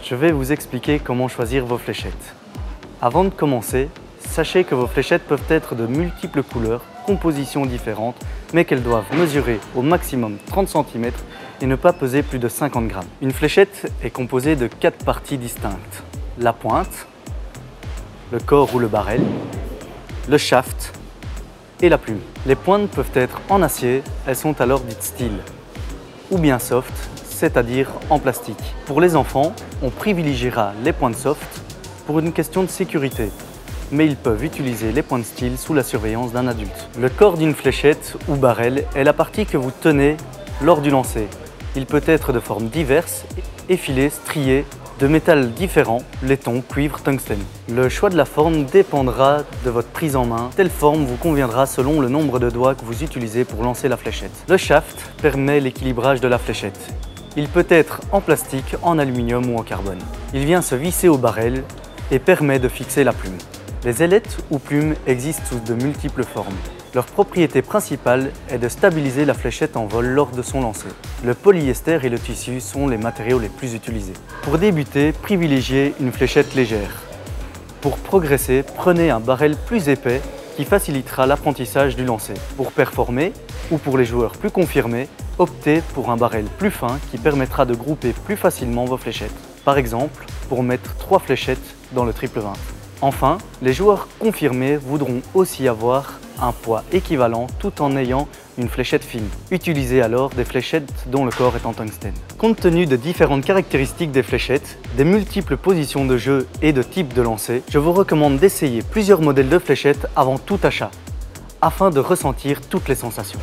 Je vais vous expliquer comment choisir vos fléchettes. Avant de commencer, sachez que vos fléchettes peuvent être de multiples couleurs, compositions différentes, mais qu'elles doivent mesurer au maximum 30 cm et ne pas peser plus de 50 g. Une fléchette est composée de 4 parties distinctes. La pointe, le corps ou le barrel, le shaft et la plume. Les pointes peuvent être en acier, elles sont alors dites steel, ou bien soft, c'est-à-dire en plastique. Pour les enfants, on privilégiera les pointes soft pour une question de sécurité, mais ils peuvent utiliser les pointes steel sous la surveillance d'un adulte. Le corps d'une fléchette ou barrel est la partie que vous tenez lors du lancer. Il peut être de formes diverses, effilé, strié, de métal différents, laiton, cuivre, tungstène. Le choix de la forme dépendra de votre prise en main. Telle forme vous conviendra selon le nombre de doigts que vous utilisez pour lancer la fléchette. Le shaft permet l'équilibrage de la fléchette. Il peut être en plastique, en aluminium ou en carbone. Il vient se visser au barrel et permet de fixer la plume. Les ailettes ou plumes existent sous de multiples formes. Leur propriété principale est de stabiliser la fléchette en vol lors de son lancer. Le polyester et le tissu sont les matériaux les plus utilisés. Pour débuter, privilégiez une fléchette légère. Pour progresser, prenez un barrel plus épais qui facilitera l'apprentissage du lancer. Pour performer, ou pour les joueurs plus confirmés, optez pour un barrel plus fin qui permettra de grouper plus facilement vos fléchettes. Par exemple, pour mettre 3 fléchettes dans le triple 20. Enfin, les joueurs confirmés voudront aussi avoir un poids équivalent tout en ayant une fléchette fine. Utilisez alors des fléchettes dont le corps est en tungstène. Compte tenu de différentes caractéristiques des fléchettes, des multiples positions de jeu et de types de lancer, je vous recommande d'essayer plusieurs modèles de fléchettes avant tout achat, afin de ressentir toutes les sensations.